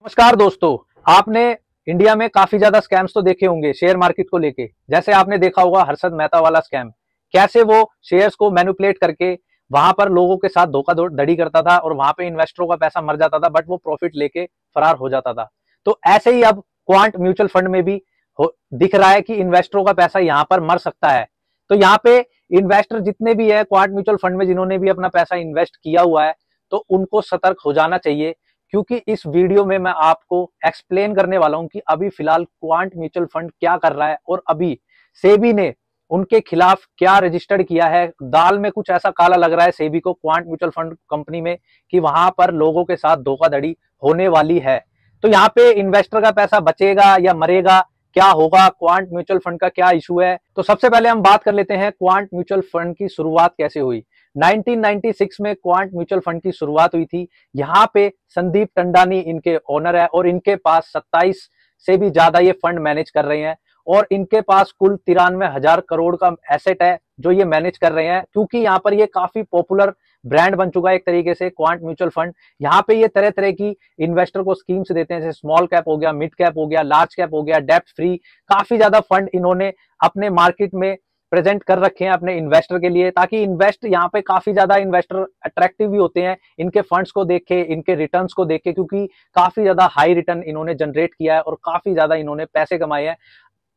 नमस्कार दोस्तों। आपने इंडिया में काफी ज्यादा स्कैम्स तो देखे होंगे शेयर मार्केट को लेके। जैसे आपने देखा होगा हर्षद मेहता वाला स्कैम, कैसे वो शेयर्स को मैनिपुलेट करके वहां पर लोगों के साथ धोखाधड़ी करता था और वहां पे इन्वेस्टरों का पैसा मर जाता था, बट वो प्रॉफिट लेके फरार हो जाता था। तो ऐसे ही अब क्वांट म्यूचुअल फंड में भी दिख रहा है कि इन्वेस्टरों का पैसा यहाँ पर मर सकता है। तो यहाँ पे इन्वेस्टर जितने भी है क्वांट म्यूचुअल फंड में, जिन्होंने भी अपना पैसा इन्वेस्ट किया हुआ है, तो उनको सतर्क हो जाना चाहिए। क्योंकि इस वीडियो में मैं आपको एक्सप्लेन करने वाला हूं कि अभी फिलहाल क्वांट म्यूचुअल फंड क्या कर रहा है और अभी सेबी ने उनके खिलाफ क्या रजिस्टर्ड किया है। दाल में कुछ ऐसा काला लग रहा है सेबी को क्वांट म्यूचुअल फंड कंपनी में कि वहां पर लोगों के साथ धोखाधड़ी होने वाली है। तो यहाँ पे इन्वेस्टर का पैसा बचेगा या मरेगा, क्या होगा, क्वांट म्यूचुअल फंड का क्या इशू है। तो सबसे पहले हम बात कर लेते हैं क्वांट म्यूचुअल फंड की शुरुआत कैसे हुई। 1996 में क्वांट म्यूचुअल फंड की शुरुआत हुई थी। यहाँ पे संदीप टंडानी इनके ओनर है और इनके पास 27 से भी ज्यादा ये फंड मैनेज कर रहे हैं और इनके पास कुल 93,000 करोड़ का एसेट है जो ये मैनेज कर रहे हैं। क्योंकि यहाँ पर ये काफी पॉपुलर ब्रांड बन चुका है एक तरीके से क्वांट म्यूचुअल फंड। यहाँ पे ये तरह तरह की इन्वेस्टर को स्कीम्स देते हैं, जैसे स्मॉल कैप हो गया, मिड कैप हो गया, लार्ज कैप हो गया, डेप्ट फ्री। काफी ज्यादा फंड इन्होंने अपने मार्केट में प्रेजेंट कर रखे हैं अपने इन्वेस्टर के लिए, ताकि इन्वेस्ट यहाँ पे काफी ज्यादा इन्वेस्टर अट्रैक्टिव भी होते हैं इनके फंड्स को देख के, इनके रिटर्न्स को देख के, क्योंकि काफी ज्यादा हाई रिटर्न इन्होंने जनरेट किया है और काफी ज्यादा इन्होंने पैसे कमाए हैं।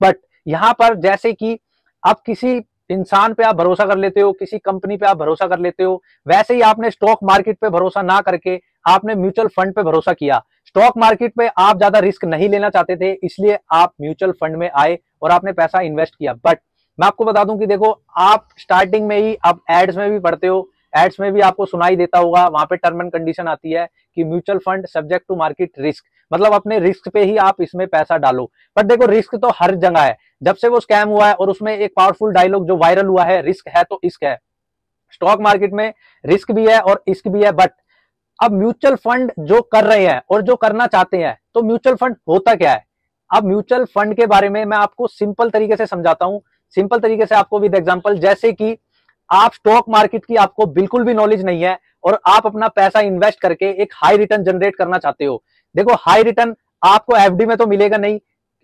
बट यहाँ पर जैसे कि अब किसी इंसान पे आप भरोसा कर लेते हो, किसी कंपनी पे आप भरोसा कर लेते हो, वैसे ही आपने स्टॉक मार्केट पे भरोसा ना करके आपने म्यूचुअल फंड पे भरोसा किया। स्टॉक मार्केट पे आप ज्यादा रिस्क नहीं लेना चाहते थे, इसलिए आप म्यूचुअल फंड में आए और आपने पैसा इन्वेस्ट किया। बट मैं आपको बता दूं कि देखो, आप स्टार्टिंग में ही आप एड्स में भी पढ़ते हो, एड्स में भी आपको सुनाई देता होगा, वहां पे टर्म एंड कंडीशन आती है कि mutual fund subject to market risk, मतलब अपने रिस्क पे ही आप इसमें पैसा डालो। पर देखो, रिस्क तो हर जगह है। जब से वो स्कैम हुआ है और उसमें एक पावरफुल डायलॉग जो वायरल हुआ है, रिस्क है तो इश्क है। स्टॉक मार्केट में रिस्क भी है और इश्क भी है। बट अब म्यूचुअल फंड जो कर रहे हैं और जो करना चाहते हैं, तो म्यूचुअल फंड होता क्या है। अब म्यूचुअल फंड के बारे में मैं आपको सिंपल तरीके से समझाता हूं, सिंपल तरीके से आपको विद एग्जांपल। जैसे कि आप स्टॉक मार्केट की आपको बिल्कुल भी नॉलेज नहीं है और आप अपना पैसा इन्वेस्ट करके एक हाई रिटर्न जनरेट करना चाहते हो। देखो, हाई रिटर्न आपको एफडी में तो मिलेगा नहीं,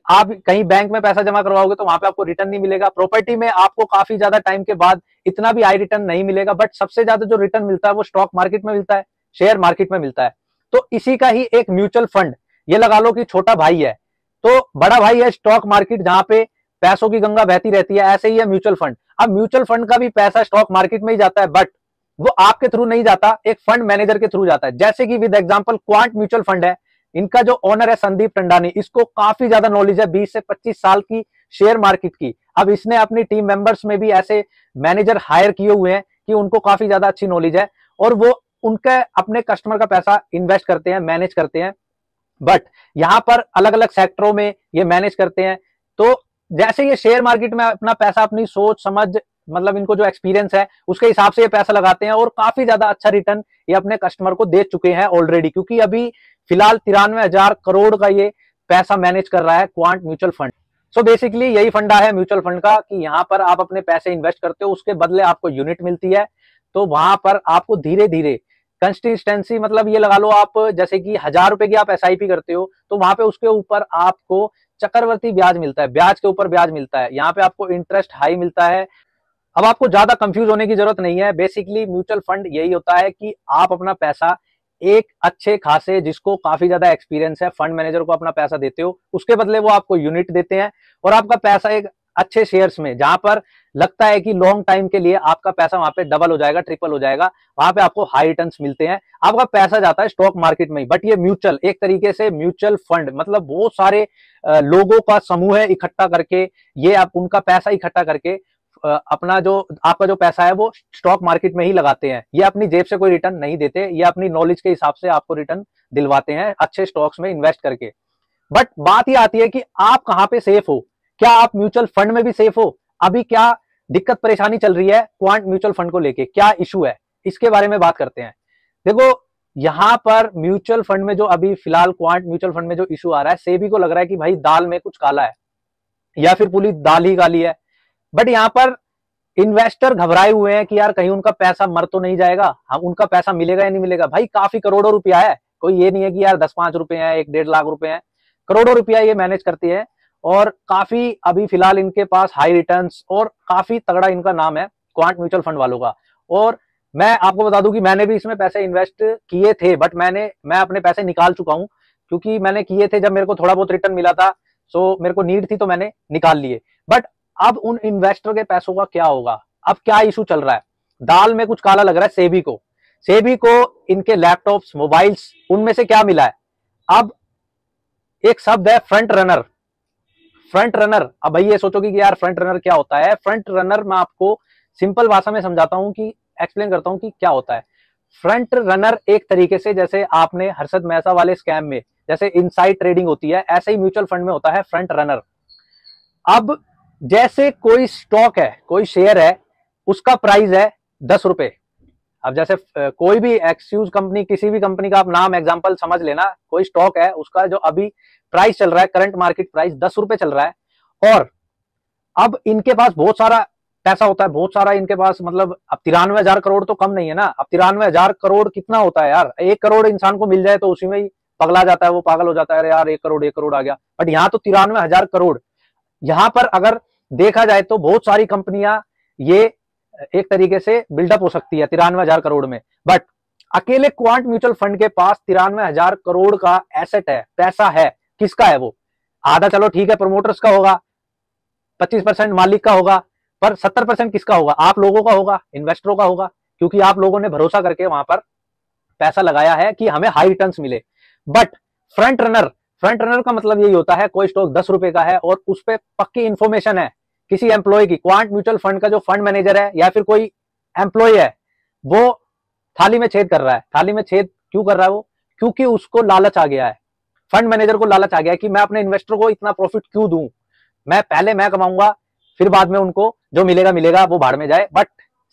आप कहीं बैंक में पैसा जमा करवाओगे तो वहां पे आपको रिटर्न नहीं मिलेगा। प्रॉपर्टी में आपको काफी ज्यादा टाइम के बाद इतना भी हाई रिटर्न नहीं मिलेगा। बट सबसे ज्यादा जो रिटर्न मिलता है वो स्टॉक मार्केट में मिलता है, शेयर मार्केट में मिलता है। तो इसी का ही एक म्यूचुअल फंड, ये लगा लो कि छोटा भाई है, तो बड़ा भाई है स्टॉक मार्केट, जहां पे पैसों की गंगा बहती रहती है। ऐसे ही है म्यूचुअल फंड। अब म्यूचुअल फंड का भी पैसा स्टॉक मार्केट में ही जाता है, बट वो आपके थ्रू नहीं जाता, एक फंड मैनेजर के थ्रू जाता है। जैसे कि with example quant mutual fund है, इनका जो ओनर है संदीप टंडानी, इसको काफी ज्यादा नॉलेज है 20 से 25 साल की शेयर मार्केट की। अब इसने अपनी टीम मेंबर्स में भी ऐसे मैनेजर हायर किए हुए हैं कि उनको काफी ज्यादा अच्छी नॉलेज है और वो उनके अपने कस्टमर का पैसा इन्वेस्ट करते हैं, मैनेज करते हैं। बट यहां पर अलग अलग सेक्टरों में ये मैनेज करते हैं। तो जैसे ये शेयर मार्केट में अपना पैसा अपनी सोच समझ, मतलब इनको जो एक्सपीरियंस है उसके हिसाब से ये पैसा लगाते हैं और काफी ज्यादा अच्छा रिटर्न ये अपने कस्टमर को दे चुके हैं ऑलरेडी। क्योंकि अभी फिलहाल 93,000 करोड़ का ये पैसा मैनेज कर रहा है quant mutual fund. So basically यही फंडा है म्यूचुअल फंड का कि यहाँ पर आप अपने पैसे इन्वेस्ट करते हो, उसके बदले आपको यूनिट मिलती है। तो वहां पर आपको धीरे धीरे कंसिस्टेंसी, मतलब ये लगा लो आप जैसे कि 1,000 रुपए की आप एसआईपी करते हो, तो वहां पे उसके ऊपर आपको चक्रवर्ती ब्याज मिलता है, ब्याज के ऊपर ब्याज मिलता है। यहाँ पे आपको इंटरेस्ट हाई मिलता है। अब आपको ज्यादा कंफ्यूज होने की जरूरत नहीं है। बेसिकली म्यूचुअल फंड यही होता है कि आप अपना पैसा एक अच्छे खासे, जिसको काफी ज्यादा एक्सपीरियंस है, फंड मैनेजर को अपना पैसा देते हो, उसके बदले वो आपको यूनिट देते हैं और आपका पैसा एक अच्छे शेयर्स में, जहां पर लगता है कि लॉन्ग टाइम के लिए आपका पैसा वहां पे डबल हो जाएगा, ट्रिपल हो जाएगा, वहां पे आपको हाई रिटर्न्स मिलते हैं। आपका पैसा जाता है स्टॉक मार्केट में ही। बट ये म्यूचुअल, एक तरीके से म्यूचुअल फंड मतलब बहुत सारे लोगों का समूह है इकट्ठा करके, ये आप उनका पैसा इकट्ठा करके अपना जो आपका जो पैसा है वो स्टॉक मार्केट में ही लगाते हैं। ये अपनी जेब से कोई रिटर्न नहीं देते, ये अपनी नॉलेज के हिसाब से आपको रिटर्न दिलवाते हैं अच्छे स्टॉक्स में इन्वेस्ट करके। बट बात ये आती है कि आप कहां पे सेफ हो, क्या आप म्यूचुअल फंड में भी सेफ हो? अभी क्या दिक्कत परेशानी चल रही है क्वांट म्यूचुअल फंड को लेके, क्या इशू है, इसके बारे में बात करते हैं। देखो, यहां पर म्यूचुअल फंड में जो अभी फिलहाल क्वांट म्यूचुअल फंड में जो इशू आ रहा है, सेबी को लग रहा है कि भाई दाल में कुछ काला है या फिर पूरी दाल ही काली है। बट यहां पर इन्वेस्टर घबराए हुए हैं कि यार कहीं उनका पैसा मर तो नहीं जाएगा, हम उनका पैसा मिलेगा या नहीं मिलेगा। भाई काफी करोड़ों रुपया है, कोई ये नहीं है कि यार 10-5 रुपए हैं, 1-1.5 लाख रुपए हैं, करोड़ों रुपया ये मैनेज करती है। और काफी अभी फिलहाल इनके पास हाई रिटर्न्स और काफी तगड़ा इनका नाम है क्वांट म्यूचुअल फंड वालों का। और मैं आपको बता दूं कि मैंने भी इसमें पैसे इन्वेस्ट किए थे, बट मैं अपने पैसे निकाल चुका हूं, क्योंकि मैंने किए थे जब मेरे को थोड़ा बहुत रिटर्न मिला था, सो मेरे को नीड थी तो मैंने निकाल लिए। बट अब उन इन्वेस्टर के पैसों का क्या होगा? अब क्या इशू चल रहा है? दाल में कुछ काला लग रहा है सेबी को इनके लैपटॉप्स, मोबाइल्स, उनमें से क्या मिला है? अब एक शब्द है फ्रंट रनर। अब भाई ये सोचोगे कि यार फ्रंट रनर क्या होता है? फ्रंट रनर मैं आपको सिंपल भाषा में समझाता हूं, कि एक्सप्लेन करता हूं कि क्या होता है। फ्रंट रनर एक तरीके से, जैसे आपने हर्षद मेहता वाले स्कैम में जैसे इनसाइड ट्रेडिंग होती है, ऐसे ही म्यूचुअल फंड में होता है फ्रंट रनर। अब जैसे कोई स्टॉक है, कोई शेयर है, उसका प्राइस है 10 रुपए। अब जैसे कोई भी एक्सक्यूज कंपनी, किसी भी कंपनी का आप नाम एग्जांपल समझ लेना, कोई स्टॉक है, उसका जो अभी प्राइस चल रहा है, करंट मार्केट प्राइस 10 रुपए चल रहा है। और अब इनके पास बहुत सारा पैसा होता है, बहुत सारा इनके पास, मतलब अब 93,000 करोड़ तो कम नहीं है ना। अब 93,000 करोड़ कितना होता है यार? 1 करोड़ इंसान को मिल जाए तो उसी में ही पगला जाता है, वो पागल हो जाता है, अरे यार 1 करोड़ आ गया। बट यहाँ तो 93,000 करोड़। यहाँ पर अगर देखा जाए तो बहुत सारी कंपनियां ये एक तरीके से बिल्डअप हो सकती है 93,000 करोड़ में। बट अकेले क्वांट म्यूचुअल फंड के पास 93,000 करोड़ का एसेट है, पैसा है। किसका है वो? आधा चलो ठीक है प्रमोटर्स का होगा, 25% मालिक का होगा, पर 70% किसका होगा? आप लोगों का होगा, इन्वेस्टरों का होगा, क्योंकि आप लोगों ने भरोसा करके वहां पर पैसा लगाया है कि हमें हाई रिटर्न्स मिले। बट फ्रंट रनर का मतलब यही होता है, कोई स्टॉक 10 रुपए का है और उस पर पक्की इंफॉर्मेशन है किसी एम्प्लॉय की, क्वांट म्यूचुअल फंड का जो फंड मैनेजर है या फिर कोई एम्प्लॉय है, वो थाली में छेद कर रहा है। थाली में छेद क्यों कर रहा है वो? क्योंकि उसको लालच आ गया है, फंड मैनेजर को लालच आ गया है कि मैं अपने इन्वेस्टर को इतना प्रॉफिट क्यों दूं, मैं कमाऊंगा, फिर बाद में उनको जो मिलेगा वो भाड़ में जाए। बट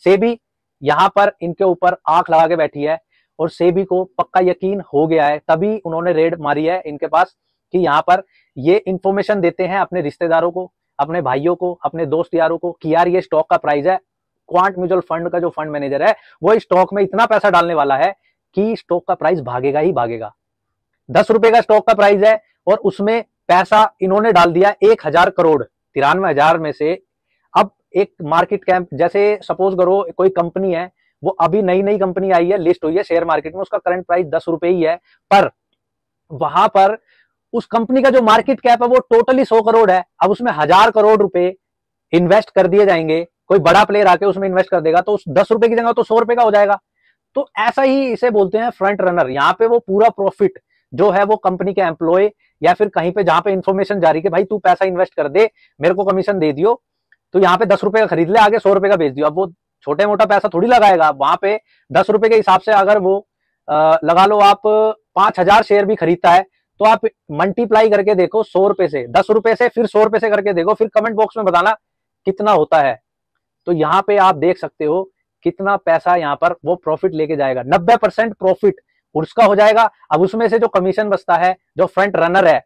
सेबी यहां पर इनके ऊपर आंख लगा के बैठी है, और सेबी को पक्का यकीन हो गया है, तभी उन्होंने रेड मारी है इनके पास, कि यहां पर ये इंफॉर्मेशन देते हैं अपने रिश्तेदारों को, अपने भाइयों को, अपने दोस्त यारों को, कि यार ये स्टॉक का प्राइस है, क्वांट म्यूचुअल फंड का जो फंड मैनेजर है वो स्टॉक में इतना पैसा डालने वाला है कि स्टॉक का प्राइस भागेगा ही भागेगा। 10 रुपए का स्टॉक का प्राइस है और उसमें पैसा इन्होंने डाल दिया 1,000 करोड़ 93,000 में से। अब एक मार्केट कैप, जैसे सपोज करो कोई कंपनी है, वो अभी नई कंपनी आई है, लिस्ट हुई है शेयर मार्केट में, उसका करंट प्राइस 10 रुपए ही है, पर वहां पर उस कंपनी का जो मार्केट कैप है वो टोटली 100 करोड़ है। अब उसमें 1,000 करोड़ रुपए इन्वेस्ट कर दिए जाएंगे, कोई बड़ा प्लेयर आके उसमें इन्वेस्ट कर देगा, तो उस 10 रुपए की जगह तो 100 रुपए का हो जाएगा। तो ऐसा ही इसे बोलते हैं फ्रंट रनर। यहाँ पे वो पूरा प्रॉफिट जो है वो कंपनी के एम्प्लॉय या फिर कहीं पे जहां पे इंफॉर्मेशन जारी कि भाई तू पैसा इन्वेस्ट कर दे, मेरे को कमीशन दे दियो, तो यहाँ पे 10 रुपए का खरीद ले, आगे 100 रुपए का बेच दियो। अब वो छोटे मोटा पैसा थोड़ी लगाएगा वहां पे। 10 रुपए के हिसाब से अगर वो लगा लो आप 5,000 शेयर भी खरीदता है, तो आप मल्टीप्लाई करके देखो 100 रुपए से, 10 रुपए से, फिर 100 रुपए से करके देखो, फिर कमेंट बॉक्स में बताना कितना होता है। तो यहाँ पे आप देख सकते हो कितना पैसा यहाँ पर वो प्रॉफिट लेके जाएगा। 90% प्रॉफिट उसका हो जाएगा। अब उसमें से जो कमीशन बचता है, जो फ्रंट रनर है,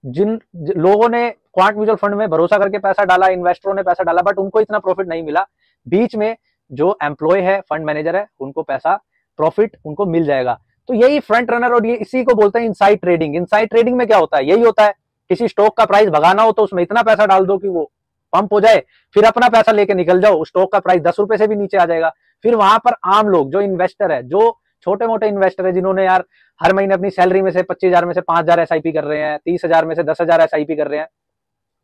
जिन लोगों ने क्वांट म्यूचुअल फंड में भरोसा करके पैसा डाला, इन्वेस्टरों ने पैसा डाला, बट उनको इतना प्रॉफिट नहीं मिला। बीच में जो एम्प्लॉय है, फंड मैनेजर है, उनको पैसा प्रॉफिट उनको मिल जाएगा। तो यही फ्रंट रनर, और ये इसी को बोलते हैं इनसाइड ट्रेडिंग। इनसाइड ट्रेडिंग में क्या होता है? यही होता है, किसी स्टॉक का प्राइस भगाना हो तो उसमें इतना पैसा डाल दो कि वो पंप हो जाए, फिर अपना पैसा लेके निकल जाओ, स्टॉक का प्राइस 10 रुपए से भी नीचे आ जाएगा। फिर वहां पर आम लोग, जो इन्वेस्टर है, जो छोटे मोटे इन्वेस्टर है, जिन्होंने यार हर महीने अपनी सैलरी में से 25,000 में से 5,000 SIP कर रहे हैं, 30,000 में से 10,000 SIP कर रहे हैं,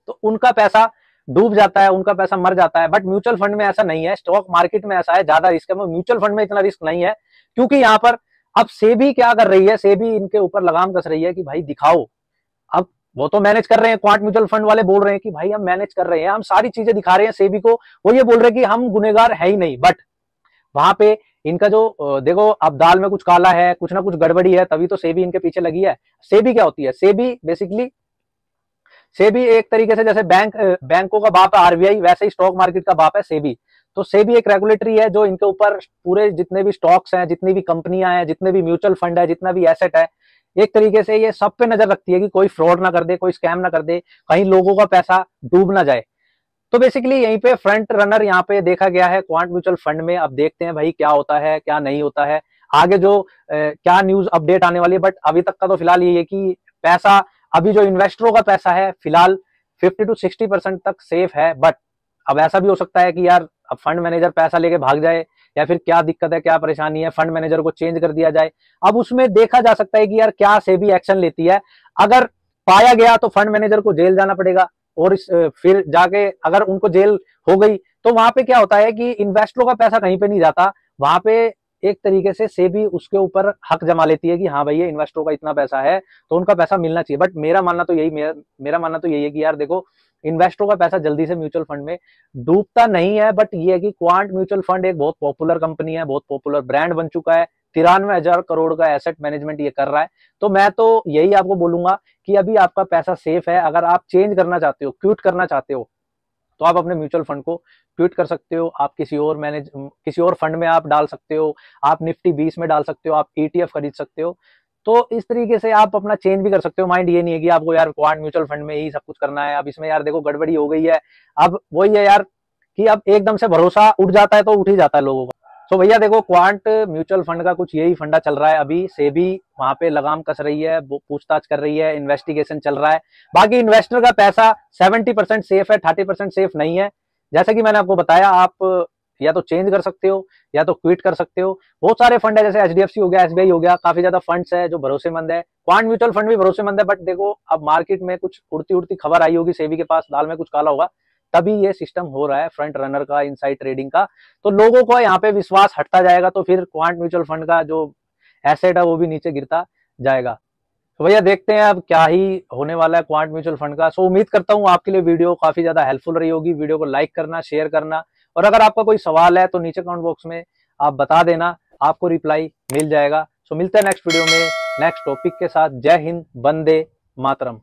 तो उनका पैसा डूब जाता है, उनका पैसा मर जाता है। बट म्यूचुअल फंड में ऐसा नहीं है, स्टॉक मार्केट में ऐसा है, ज्यादा रिस्क है। म्यूचुअल फंड में इतना रिस्क नहीं है, क्योंकि यहाँ पर अब सेबी क्या कर रही है, सेबी इनके ऊपर लगाम कस रही है कि भाई दिखाओ। अब वो तो मैनेज कर रहे हैं, क्वांट म्यूचुअल फंड वाले बोल रहे हैं कि भाई हम मैनेज कर रहे हैं, हम सारी चीजें दिखा रहे हैं सेबी को, वो ये बोल रहे हैं कि हम गुनेगार है ही नहीं। बट वहां पे इनका जो देखो, अब दाल में कुछ काला है, कुछ ना कुछ गड़बड़ी है, तभी तो सेबी इनके पीछे लगी है। सेबी क्या होती है? सेबी बेसिकली, सेबी एक तरीके से जैसे बैंकों का बाप है RBI, वैसे ही स्टॉक मार्केट का बाप है सेबी। तो सेबी एक रेगुलेटरी है जो इनके ऊपर पूरे जितने भी स्टॉक्स हैं, जितनी भी कंपनियां हैं, जितने भी म्यूचुअल फंड है, जितना भी एसेट है, एक तरीके से ये सब पे नजर रखती है कि कोई फ्रॉड ना कर दे, कोई स्कैम ना कर दे, कहीं लोगों का पैसा डूब ना जाए। तो बेसिकली यहीं पे फ्रंट रनर यहाँ पे देखा गया है क्वांट म्यूचुअल फंड में। अब देखते हैं भाई क्या होता है क्या नहीं होता है। आगे जो क्या न्यूज अपडेट आने वाली है, बट अभी तक का तो फिलहाल ये है कि पैसा, अभी जो इन्वेस्टरों का पैसा है फिलहाल 50 to 60% तक सेफ है। बट अब ऐसा भी हो सकता है कि यार अब फंड मैनेजर पैसा लेके भाग जाए, या फिर क्या दिक्कत है, क्या परेशानी है, फंड मैनेजर को चेंज कर दिया जाए। अब उसमें देखा जा सकता है कि यार क्या सेबी एक्शन लेती है। अगर पाया गया तो फंड मैनेजर को जेल जाना पड़ेगा, और फिर जाके अगर उनको जेल हो गई तो वहां पे क्या होता है कि इन्वेस्टरों का पैसा कहीं पे नहीं जाता, वहां पे एक तरीके से सेबी उसके ऊपर हक जमा लेती है कि हाँ भाई ये इन्वेस्टरों का इतना पैसा है तो उनका पैसा मिलना चाहिए। बट मेरा मानना तो यही मेरा मानना तो यही है कि यार देखो, इन्वेस्टरों का पैसा जल्दी से म्यूचुअल फंड में डूबता नहीं है। बट ये है कि क्वांट म्यूचुअल फंड एक बहुत पॉपुलर कंपनी है, बहुत पॉपुलर ब्रांड बन चुका है, 93,000 करोड़ का एसेट मैनेजमेंट ये कर रहा है। तो मैं तो यही आपको बोलूंगा कि अभी आपका पैसा सेफ है। अगर आप चेंज करना चाहते हो, क्विट करना चाहते हो, तो आप अपने म्यूचुअल फंड को क्विट कर सकते हो। आप किसी और फंड में आप डाल सकते हो, आप निफ्टी 20 में डाल सकते हो, आप ETF खरीद सकते हो। तो इस तरीके से आप अपना चेंज भी कर सकते हो। माइंड ये नहीं है कि आपको यार क्वांट म्यूचुअल फंड में ही सब कुछ करना है। अब इसमें यार देखो गड़बड़ी हो गई है। अब वही है यार कि अब एकदम से भरोसा उठ जाता है तो उठ ही जाता है लोगों का। तो भैया देखो, क्वांट म्यूचुअल फंड का कुछ यही फंडा चल रहा है। अभी सेबी वहां पे लगाम कस रही है, पूछताछ कर रही है, इन्वेस्टिगेशन चल रहा है। बाकी इन्वेस्टर का पैसा 70% सेफ है, 30% सेफ नहीं है। जैसा कि मैंने आपको बताया, आप या तो चेंज कर सकते हो या तो क्विट कर सकते हो। बहुत सारे फंड है, जैसे HDFC हो गया, SBI हो गया, काफी ज्यादा फंड्स है जो भरोसेमंद है। क्वांट म्यूचुअल फंड भी भरोसेमंद है। बट देखो, अब मार्केट में कुछ उड़ती उड़ती खबर आई होगी, सेबी के पास दाल में कुछ काला होगा, तभी ये सिस्टम हो रहा है फ्रंट रनर का, इनसाइड ट्रेडिंग का। तो लोगों को यहाँ पे विश्वास हटता जाएगा, तो फिर क्वांट म्यूचुअल फंड का जो एसेट है वो भी नीचे गिरता जाएगा। तो भैया देखते हैं अब क्या ही होने वाला है क्वांट म्यूचुअल फंड का। सो उम्मीद करता हूँ आपके लिए वीडियो काफी ज्यादा हेल्पफुल रही होगी। वीडियो को लाइक करना, शेयर करना, और अगर आपका कोई सवाल है तो नीचे कमेंट बॉक्स में आप बता देना, आपको रिप्लाई मिल जाएगा। सो मिलते हैं नेक्स्ट वीडियो में नेक्स्ट टॉपिक के साथ। जय हिंद, वंदे मातरम।